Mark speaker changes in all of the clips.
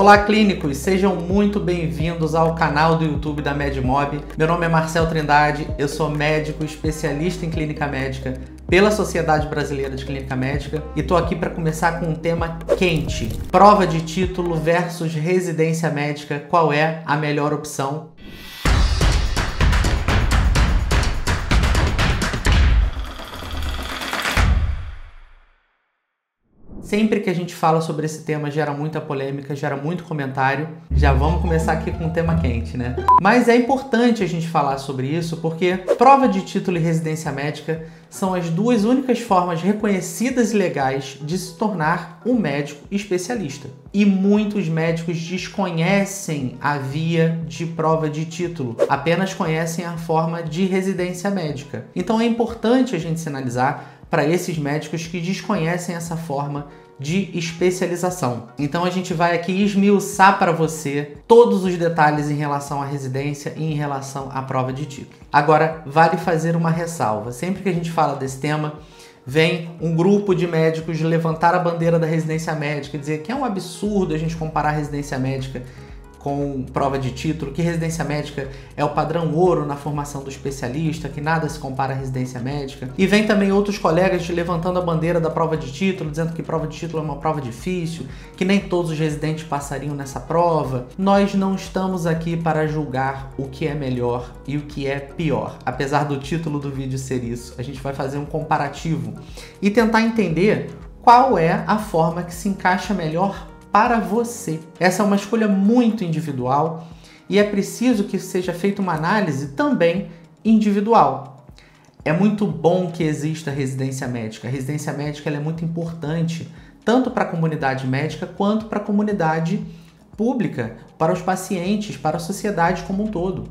Speaker 1: Olá clínicos, sejam muito bem-vindos ao canal do YouTube da MedMob. Meu nome é Marcel Trindade, eu sou médico especialista em clínica médica pela Sociedade Brasileira de Clínica Médica e tô aqui para começar com um tema quente: prova de título versus residência médica, qual é a melhor opção? Sempre que a gente fala sobre esse tema gera muita polêmica, gera muito comentário. Já vamos começar aqui com um tema quente, né? Mas é importante a gente falar sobre isso porque prova de título e residência médica são as duas únicas formas reconhecidas e legais de se tornar um médico especialista. E muitos médicos desconhecem a via de prova de título, apenas conhecem a forma de residência médica. Então é importante a gente sinalizar para esses médicos que desconhecem essa forma de especialização. Então a gente vai aqui esmiuçar para você todos os detalhes em relação à residência e em relação à prova de título. Agora, vale fazer uma ressalva. Sempre que a gente fala desse tema, vem um grupo de médicos levantar a bandeira da residência médica e dizer que é um absurdo a gente comparar a residência médica com prova de título, que residência médica é o padrão ouro na formação do especialista, que nada se compara à residência médica. E vem também outros colegas levantando a bandeira da prova de título, dizendo que prova de título é uma prova difícil, que nem todos os residentes passariam nessa prova. Nós não estamos aqui para julgar o que é melhor e o que é pior. Apesar do título do vídeo ser isso, a gente vai fazer um comparativo e tentar entender qual é a forma que se encaixa melhor para você. Essa é uma escolha muito individual e é preciso que seja feita uma análise também individual. É muito bom que exista residência médica. A residência médica ela é muito importante, tanto para a comunidade médica quanto para a comunidade pública, para os pacientes, para a sociedade como um todo.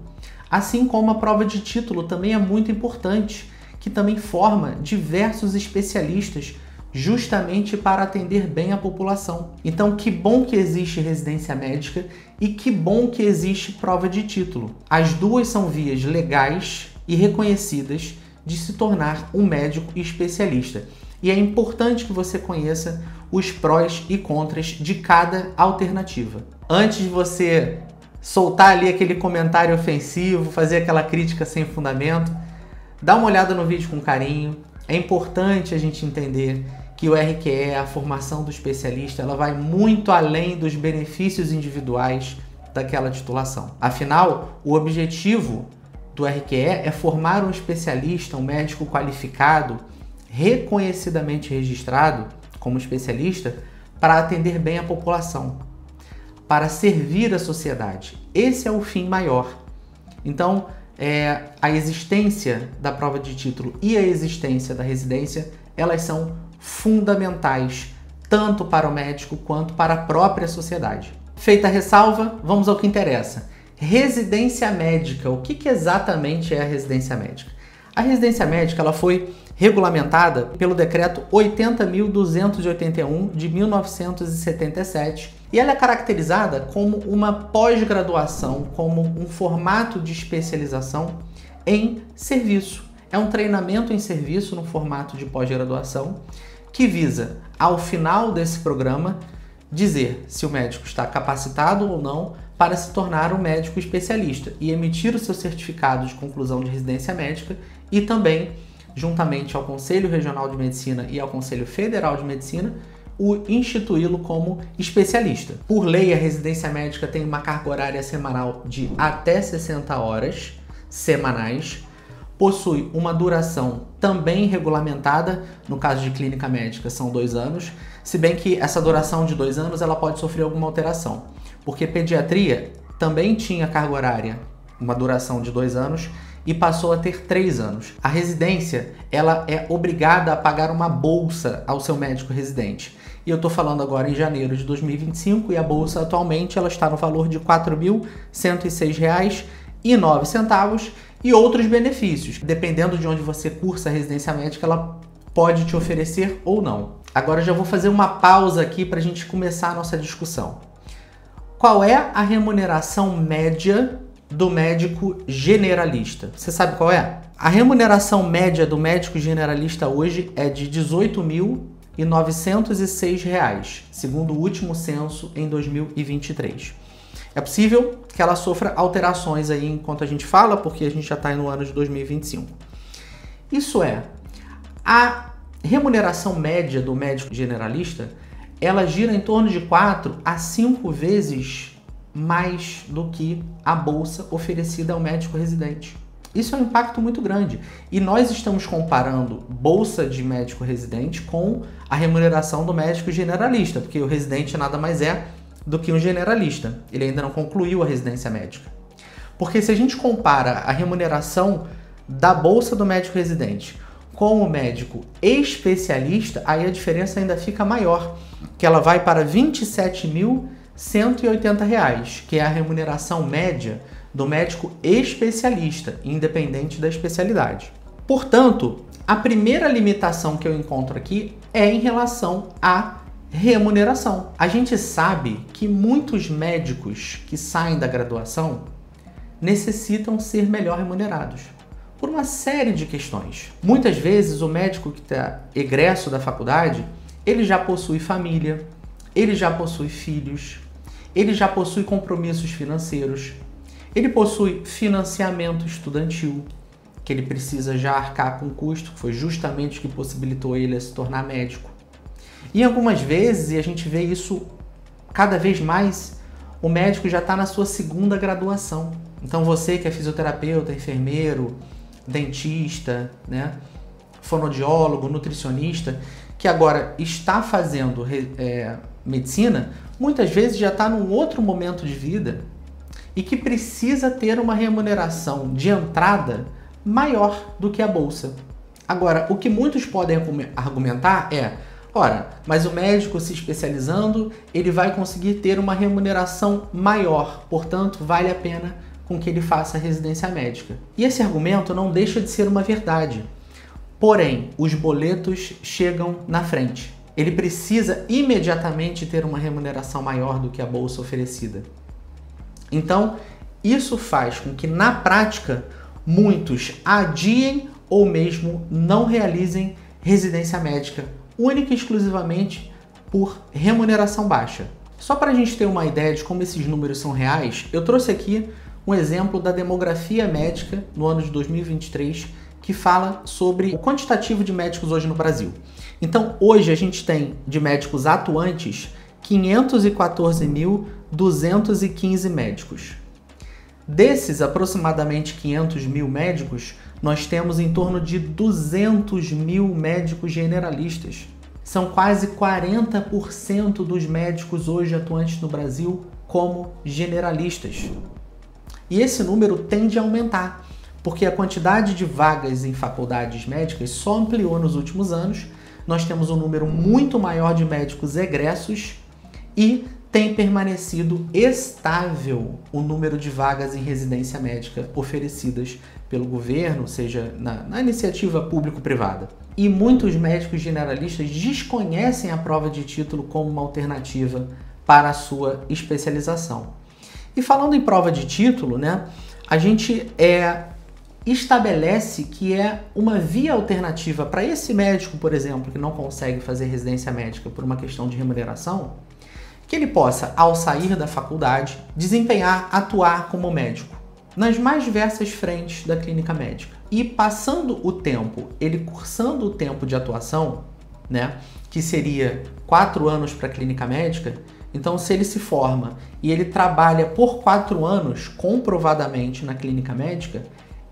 Speaker 1: Assim como a prova de título também é muito importante, que também forma diversos especialistas justamente para atender bem a população. Então, que bom que existe residência médica e que bom que existe prova de título. As duas são vias legais e reconhecidas de se tornar um médico especialista. E é importante que você conheça os prós e contras de cada alternativa. Antes de você soltar ali aquele comentário ofensivo, fazer aquela crítica sem fundamento, dá uma olhada no vídeo com carinho. É importante a gente entender que o RQE, a formação do especialista, ela vai muito além dos benefícios individuais daquela titulação. Afinal, o objetivo do RQE é formar um especialista, um médico qualificado, reconhecidamente registrado como especialista, para atender bem a população, para servir a sociedade. Esse é o fim maior. Então, a existência da prova de título e a existência da residência, elas são fundamentais, tanto para o médico quanto para a própria sociedade. Feita a ressalva, vamos ao que interessa. Residência médica. O que exatamente é a residência médica? A residência médica ela foi regulamentada pelo Decreto 80.281 de 1977 e ela é caracterizada como uma pós-graduação, como um formato de especialização em serviço. É um treinamento em serviço no formato de pós-graduação que visa, ao final desse programa, dizer se o médico está capacitado ou não para se tornar um médico especialista e emitir o seu certificado de conclusão de residência médica e também, juntamente ao Conselho Regional de Medicina e ao Conselho Federal de Medicina, o instituí-lo como especialista. Por lei, a residência médica tem uma carga horária semanal de até 60 horas semanais, possui uma duração também regulamentada, no caso de clínica médica são 2 anos, se bem que essa duração de 2 anos ela pode sofrer alguma alteração, porque pediatria também tinha carga horária, uma duração de 2 anos, e passou a ter 3 anos. A residência ela é obrigada a pagar uma bolsa ao seu médico residente. E eu estou falando agora em janeiro de 2025 e a bolsa atualmente ela está no valor de R$ 4.106,09 e outros benefícios. Dependendo de onde você cursa a residência médica, ela pode te oferecer ou não. Agora eu já vou fazer uma pausa aqui para a gente começar a nossa discussão. Qual é a remuneração média do médico generalista? Você sabe qual é? A remuneração média do médico generalista hoje é de R$ R$ 906, segundo o último censo em 2023. É possível que ela sofra alterações aí enquanto a gente fala, porque a gente já está no ano de 2025. Isso é, a remuneração média do médico generalista, ela gira em torno de 4 a 5 vezes mais do que a bolsa oferecida ao médico residente. Isso é um impacto muito grande. E nós estamos comparando bolsa de médico residente com a remuneração do médico generalista, porque o residente nada mais é do que um generalista. Ele ainda não concluiu a residência médica. Porque se a gente compara a remuneração da bolsa do médico residente com o médico especialista, aí a diferença ainda fica maior, que ela vai para R$ 27.180, que é a remuneração média do médico especialista, independente da especialidade. Portanto, a primeira limitação que eu encontro aqui é em relação à remuneração. A gente sabe que muitos médicos que saem da graduação necessitam ser melhor remunerados por uma série de questões. Muitas vezes o médico que está egresso da faculdade, ele já possui família, ele já possui filhos, ele já possui compromissos financeiros, ele possui financiamento estudantil, que ele precisa já arcar com custo, que foi justamente o que possibilitou ele a se tornar médico. E algumas vezes, e a gente vê isso cada vez mais, o médico já está na sua segunda graduação. Então você que é fisioterapeuta, enfermeiro, dentista, né, fonoaudiólogo, nutricionista, que agora está fazendo medicina, muitas vezes já está num outro momento de vida e que precisa ter uma remuneração de entrada maior do que a bolsa. Agora, o que muitos podem argumentar é, ora, mas o médico se especializando, ele vai conseguir ter uma remuneração maior, portanto, vale a pena com que ele faça a residência médica. E esse argumento não deixa de ser uma verdade. Porém, os boletos chegam na frente. Ele precisa imediatamente ter uma remuneração maior do que a bolsa oferecida. Então, isso faz com que, na prática, muitos adiem ou mesmo não realizem residência médica, única e exclusivamente por remuneração baixa. Só para a gente ter uma ideia de como esses números são reais, eu trouxe aqui um exemplo da demografia médica no ano de 2023, que fala sobre o quantitativo de médicos hoje no Brasil. Então, hoje a gente tem de médicos atuantes 514.215 médicos. Desses aproximadamente 500 mil médicos, nós temos em torno de 200 mil médicos generalistas. São quase 40% dos médicos hoje atuantes no Brasil como generalistas. E esse número tende a aumentar, porque a quantidade de vagas em faculdades médicas só ampliou nos últimos anos. Nós temos um número muito maior de médicos egressos e tem permanecido estável o número de vagas em residência médica oferecidas pelo governo, seja na iniciativa público-privada. E muitos médicos generalistas desconhecem a prova de título como uma alternativa para a sua especialização. E falando em prova de título, né, a gente estabelece que é uma via alternativa para esse médico, por exemplo, que não consegue fazer residência médica por uma questão de remuneração, que ele possa, ao sair da faculdade, atuar como médico nas mais diversas frentes da clínica médica. E passando o tempo, ele cursando o tempo de atuação, né, que seria 4 anos para a clínica médica, então se ele se forma e ele trabalha por 4 anos comprovadamente na clínica médica,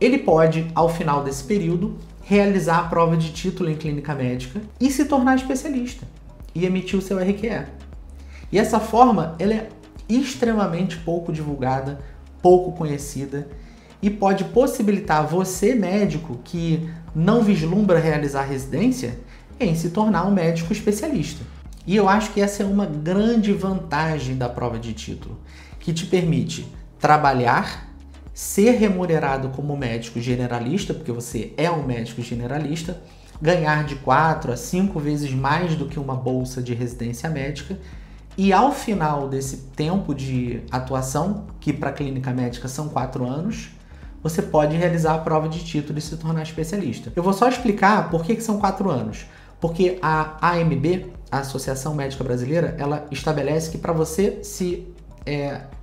Speaker 1: ele pode, ao final desse período, realizar a prova de título em clínica médica e se tornar especialista e emitir o seu RQE. E essa forma, ela é extremamente pouco divulgada, pouco conhecida e pode possibilitar você, médico, que não vislumbra realizar residência, em se tornar um médico especialista. E eu acho que essa é uma grande vantagem da prova de título, que te permite trabalhar, ser remunerado como médico generalista, porque você é um médico generalista, ganhar de 4 a 5 vezes mais do que uma bolsa de residência médica, e ao final desse tempo de atuação, que para a clínica médica são 4 anos, você pode realizar a prova de título e se tornar especialista. Eu vou só explicar por que são 4 anos. Porque a AMB, a Associação Médica Brasileira, ela estabelece que para você se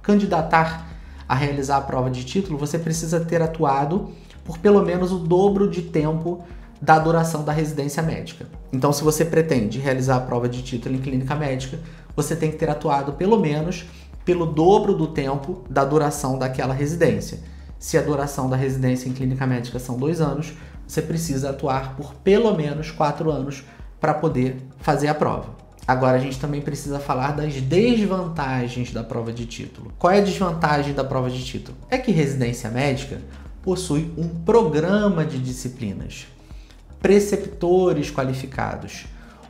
Speaker 1: candidatar a realizar a prova de título, você precisa ter atuado por pelo menos o dobro de tempo da duração da residência médica. Então, se você pretende realizar a prova de título em clínica médica, você tem que ter atuado pelo menos pelo dobro do tempo da duração daquela residência. Se a duração da residência em clínica médica são 2 anos, você precisa atuar por pelo menos 4 anos para poder fazer a prova. Agora, a gente também precisa falar das desvantagens da prova de título. Qual é a desvantagem da prova de título? É que residência médica possui um programa de disciplinas, preceptores qualificados,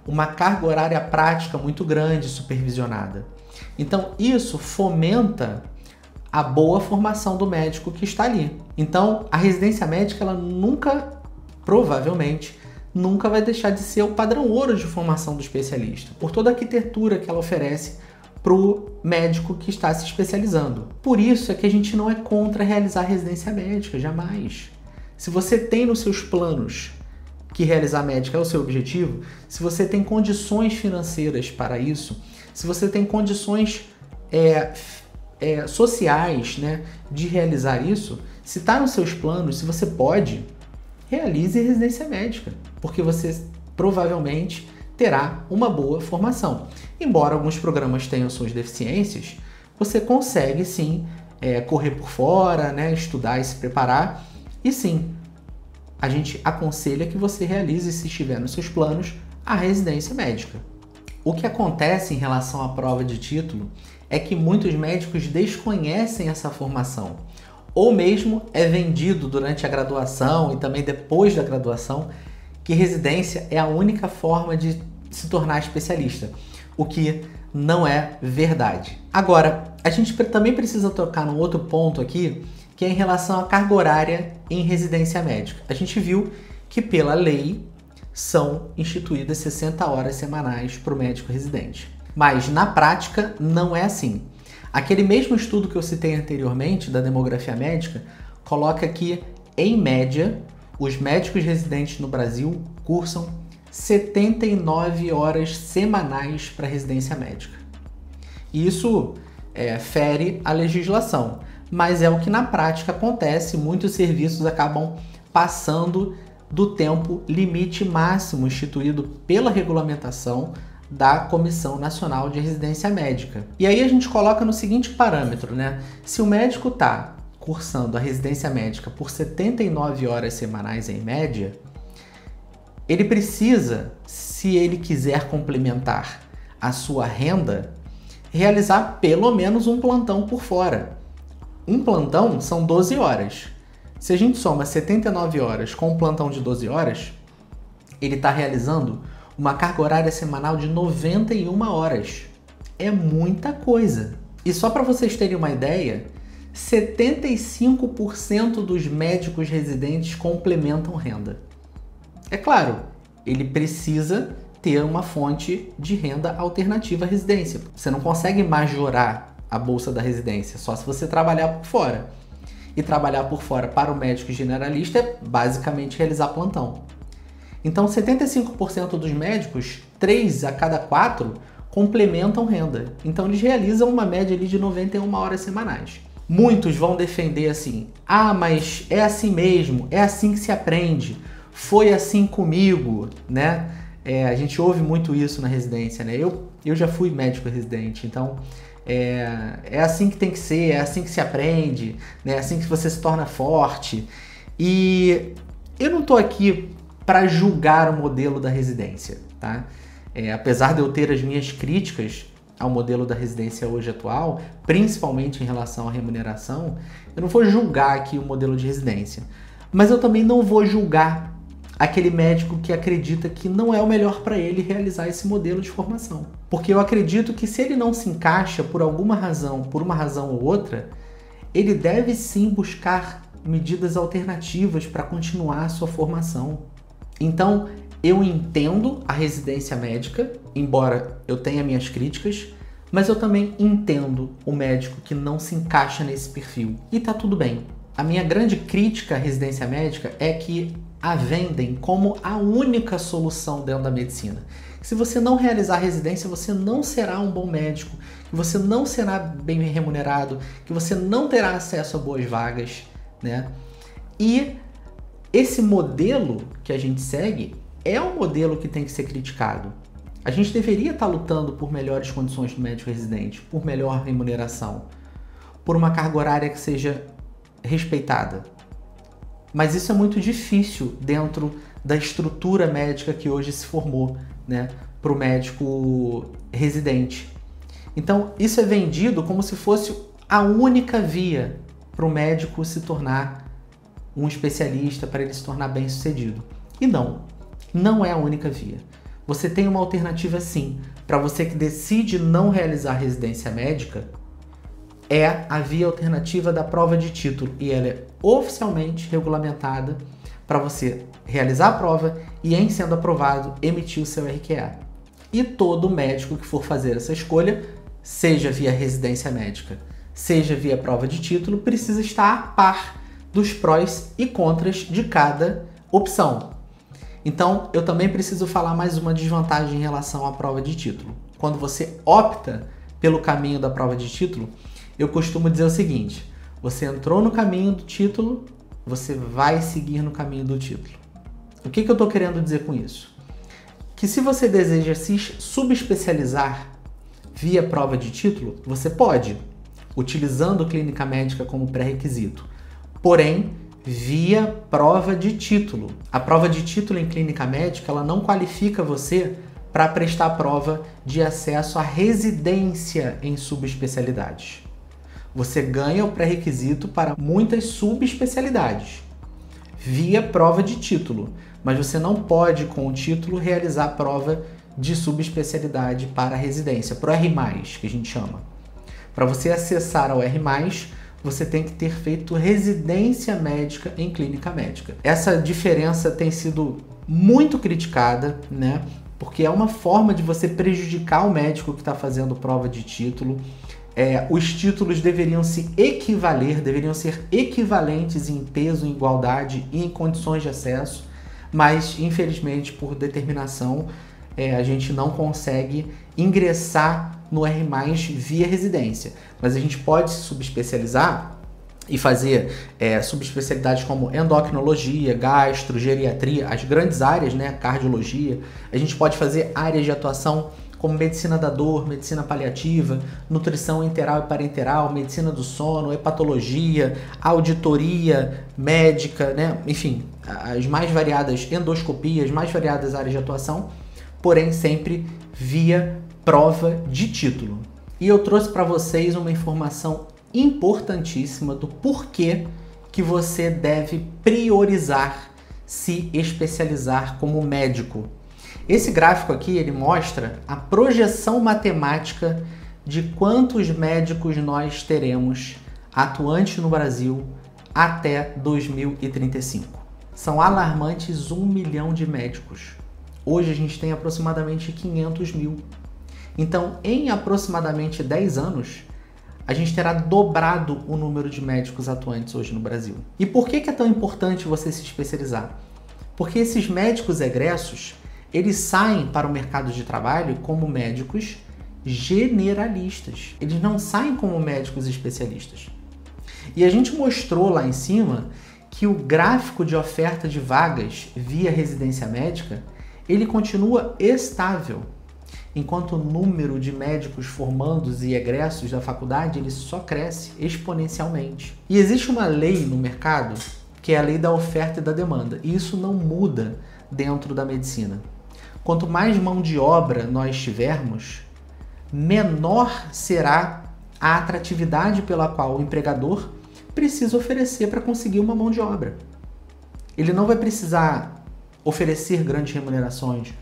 Speaker 1: uma carga horária prática muito grande supervisionada. Então, isso fomenta a boa formação do médico que está ali. Então, a residência médica, ela provavelmente, nunca vai deixar de ser o padrão ouro de formação do especialista, por toda a arquitetura que ela oferece para o médico que está se especializando. Por isso é que a gente não é contra realizar residência médica, jamais. Se você tem nos seus planos que realizar médica é o seu objetivo, se você tem condições financeiras para isso, se você tem condições sociais, né, de realizar isso, se está nos seus planos, se você pode, realize residência médica, porque você provavelmente terá uma boa formação. Embora alguns programas tenham suas deficiências, você consegue sim correr por fora, né, estudar e se preparar, e sim, a gente aconselha que você realize, se estiver nos seus planos, a residência médica. O que acontece em relação à prova de título é que muitos médicos desconhecem essa formação, ou mesmo é vendido durante a graduação e também depois da graduação que residência é a única forma de se tornar especialista, o que não é verdade. Agora, a gente também precisa tocar num outro ponto aqui, que é em relação à carga horária em residência médica. A gente viu que pela lei são instituídas 60 horas semanais para o médico residente. Mas na prática não é assim. Aquele mesmo estudo que eu citei anteriormente, da demografia médica, coloca que, em média, os médicos residentes no Brasil cursam 79 horas semanais para residência médica. Isso fere a legislação, mas é o que na prática acontece. Muitos serviços acabam passando do tempo limite máximo instituído pela regulamentação da Comissão Nacional de Residência Médica. E aí a gente coloca no seguinte parâmetro, né? Se o médico está cursando a residência médica por 79 horas semanais em média, ele precisa, se ele quiser complementar a sua renda, realizar pelo menos um plantão por fora. Um plantão são 12 horas. Se a gente soma 79 horas com um plantão de 12 horas, ele está realizando uma carga horária semanal de 91 horas. É muita coisa. E só para vocês terem uma ideia, 75% dos médicos residentes complementam renda. É claro, ele precisa ter uma fonte de renda alternativa à residência. Você não consegue majorar a bolsa da residência só se você trabalhar por fora. E trabalhar por fora para o médico generalista é basicamente realizar plantão. Então, 75% dos médicos, 3 a cada 4, complementam renda. Então, eles realizam uma média ali de 91 horas semanais. Muitos vão defender assim: ah, mas é assim mesmo, é assim que se aprende, foi assim comigo, né? A gente ouve muito isso na residência, né? Eu já fui médico residente, então é assim que tem que ser, é assim que se aprende, né? É assim que você se torna forte. E eu não tô aqui para julgar o modelo da residência, tá? Apesar de eu ter as minhas críticas ao modelo da residência hoje atual, principalmente em relação à remuneração, eu não vou julgar aqui o modelo de residência, mas eu também não vou julgar aquele médico que acredita que não é o melhor para ele realizar esse modelo de formação. Porque eu acredito que se ele não se encaixa por alguma razão, por uma razão ou outra, ele deve sim buscar medidas alternativas para continuar a sua formação. Então, eu entendo a residência médica, embora eu tenha minhas críticas, mas eu também entendo o médico que não se encaixa nesse perfil. E tá tudo bem. A minha grande crítica à residência médica é que a vendem como a única solução dentro da medicina. Se você não realizar a residência, você não será um bom médico, que você não será bem remunerado, que você não terá acesso a boas vagas, né? E esse modelo que a gente segue é um modelo que tem que ser criticado. A gente deveria estar lutando por melhores condições do médico residente, por melhor remuneração, por uma carga horária que seja respeitada. Mas isso é muito difícil dentro da estrutura médica que hoje se formou, né, para o médico residente. Então, isso é vendido como se fosse a única via para o médico se tornar um especialista, para ele se tornar bem-sucedido. E não é a única via. Você tem uma alternativa sim. Para você que decide não realizar residência médica, é a via alternativa da prova de título. E ela é oficialmente regulamentada para você realizar a prova e, em sendo aprovado, emitir o seu RQA. E todo médico que for fazer essa escolha, seja via residência médica, seja via prova de título, precisa estar a par dos prós e contras de cada opção. Então, eu também preciso falar mais uma desvantagem em relação à prova de título. Quando você opta pelo caminho da prova de título, eu costumo dizer o seguinte: você entrou no caminho do título, você vai seguir no caminho do título. O que eu estou querendo dizer com isso? Que se você deseja se subespecializar via prova de título, você pode, utilizando clínica médica como pré-requisito. Porém, via prova de título. A prova de título em clínica médica, ela não qualifica você para prestar a prova de acesso à residência em subespecialidades. Você ganha o pré-requisito para muitas subespecialidades via prova de título, mas você não pode, com o título, realizar a prova de subespecialidade para a residência, para o R+, que a gente chama. Para você acessar ao R+, você tem que ter feito residência médica em clínica médica. Essa diferença tem sido muito criticada, né? Porque é uma forma de você prejudicar o médico que está fazendo prova de título. Os títulos deveriam se equivaler, deveriam ser equivalentes em peso, em igualdade e em condições de acesso, mas infelizmente por determinação a gente não consegue ingressar no R+, via residência. Mas a gente pode se subespecializar e fazer subespecialidades como endocrinologia, gastro, geriatria, as grandes áreas, né, cardiologia. A gente pode fazer áreas de atuação como medicina da dor, medicina paliativa, nutrição enteral e parenteral, medicina do sono, hepatologia, auditoria médica, né? Enfim, as mais variadas endoscopias, mais variadas áreas de atuação, porém sempre via prova de título. E eu trouxe para vocês uma informação importantíssima do porquê que você deve priorizar se especializar como médico. Esse gráfico aqui, ele mostra a projeção matemática de quantos médicos nós teremos atuantes no Brasil até 2035. São alarmantes 1 milhão de médicos. Hoje a gente tem aproximadamente 500 mil. Então, em aproximadamente 10 anos, a gente terá dobrado o número de médicos atuantes hoje no Brasil. E por que é tão importante você se especializar? Porque esses médicos egressos, eles saem para o mercado de trabalho como médicos generalistas. Eles não saem como médicos especialistas. E a gente mostrou lá em cima que o gráfico de oferta de vagas via residência médica, ele continua estável, enquanto o número de médicos formandos e egressos da faculdade ele só cresce exponencialmente. E existe uma lei no mercado que é a lei da oferta e da demanda, e isso não muda dentro da medicina. Quanto mais mão de obra nós tivermos, menor será a atratividade pela qual o empregador precisa oferecer para conseguir uma mão de obra. Ele não vai precisar oferecer grandes remunerações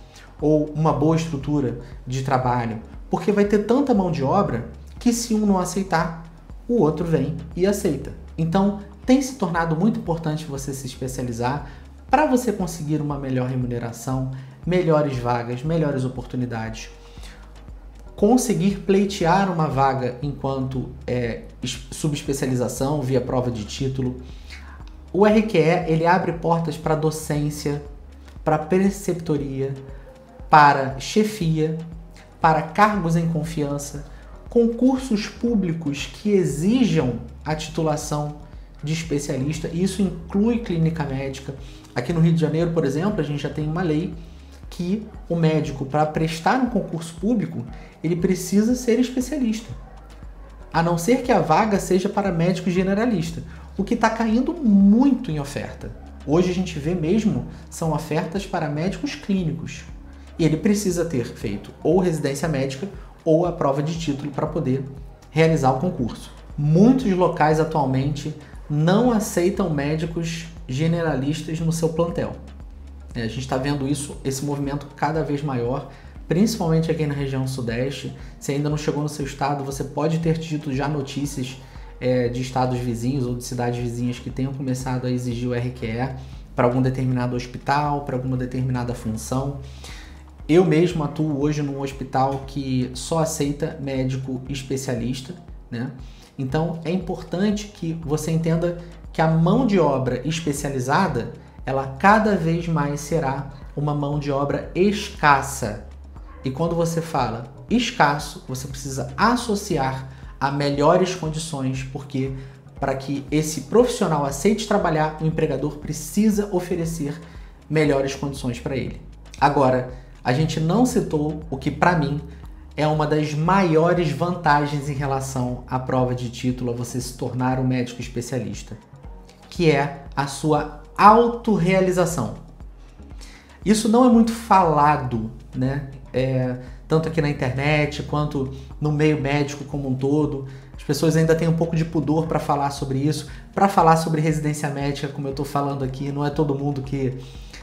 Speaker 1: ou uma boa estrutura de trabalho, porque vai ter tanta mão de obra que se um não aceitar, o outro vem e aceita. Então, tem se tornado muito importante você se especializar para você conseguir uma melhor remuneração, melhores vagas, melhores oportunidades, conseguir pleitear uma vaga enquanto subespecialização via prova de título, O RQE, ele abre portas para docência, para preceptoria, para chefia, para cargos em confiança, concursos públicos que exijam a titulação de especialista, e isso inclui clínica médica. Aqui no Rio de Janeiro, por exemplo, a gente já tem uma lei que o médico, para prestar um concurso público, ele precisa ser especialista, a não ser que a vaga seja para médico generalista, o que está caindo muito em oferta. Hoje a gente vê mesmo, são ofertas para médicos clínicos, e ele precisa ter feito ou residência médica ou a prova de título para poder realizar o concurso. Muitos locais atualmente não aceitam médicos generalistas no seu plantel. A gente está vendo isso, esse movimento cada vez maior, principalmente aqui na região sudeste. Se ainda não chegou no seu estado, você pode ter tido já notícias de estados vizinhos ou de cidades vizinhas que tenham começado a exigir o RQE para algum determinado hospital, para alguma determinada função. Eu mesmo atuo hoje num hospital que só aceita médico especialista, né? Então é importante que você entenda que a mão de obra especializada, ela cada vez mais será uma mão de obra escassa. E quando você fala escasso, você precisa associar a melhores condições, porque para que esse profissional aceite trabalhar, o empregador precisa oferecer melhores condições para ele. Agora, a gente não citou o que para mim é uma das maiores vantagens em relação à prova de título, a você se tornar um médico especialista, que é a sua autorrealização. Isso não é muito falado, né? Tanto aqui na internet quanto no meio médico como um todo. As pessoas ainda têm um pouco de pudor para falar sobre isso, para falar sobre residência médica, como eu estou falando aqui. Não é todo mundo que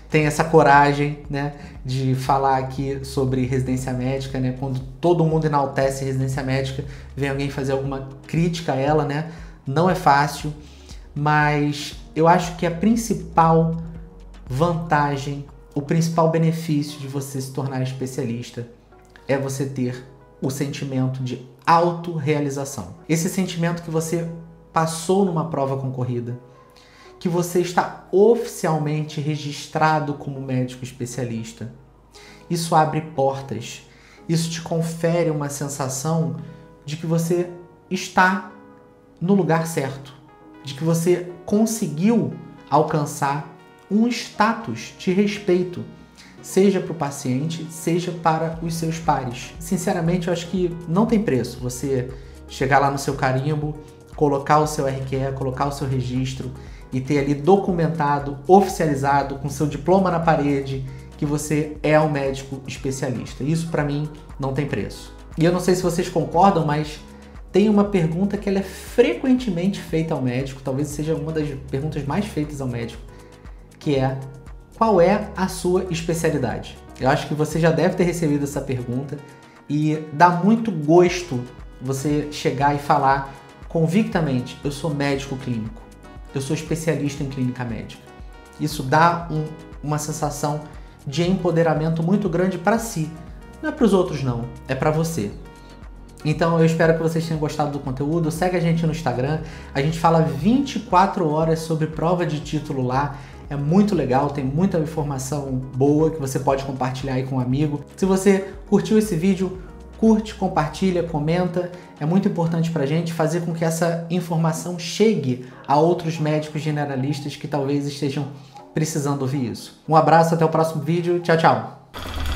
Speaker 1: tem essa coragem, né, de falar aqui sobre residência médica, né? Quando todo mundo enaltece residência médica, vem alguém fazer alguma crítica a ela, né? Não é fácil, mas eu acho que a principal vantagem, o principal benefício de você se tornar especialista é você ter o sentimento de autorrealização. Esse sentimento que você passou numa prova concorrida, que você está oficialmente registrado como médico especialista. Isso abre portas, isso te confere uma sensação de que você está no lugar certo, de que você conseguiu alcançar um status de respeito, seja para o paciente, seja para os seus pares. Sinceramente, eu acho que não tem preço você chegar lá no seu carimbo, colocar o seu RQE, colocar o seu registro e ter ali documentado, oficializado, com seu diploma na parede, que você é um médico especialista. Isso para mim não tem preço. E eu não sei se vocês concordam, mas tem uma pergunta que ela é frequentemente feita ao médico, talvez seja uma das perguntas mais feitas ao médico, que é: qual é a sua especialidade? Eu acho que você já deve ter recebido essa pergunta e dá muito gosto você chegar e falar convictamente: eu sou médico clínico, eu sou especialista em clínica médica. Isso dá uma sensação de empoderamento muito grande para si. Não é para os outros não, é para você. Então eu espero que vocês tenham gostado do conteúdo. Segue a gente no Instagram, a gente fala 24 horas sobre prova de título lá. É muito legal, tem muita informação boa que você pode compartilhar aí com um amigo. Se você curtiu esse vídeo, curte, compartilha, comenta. É muito importante pra gente fazer com que essa informação chegue a outros médicos generalistas que talvez estejam precisando ouvir isso. Um abraço, até o próximo vídeo. Tchau, tchau!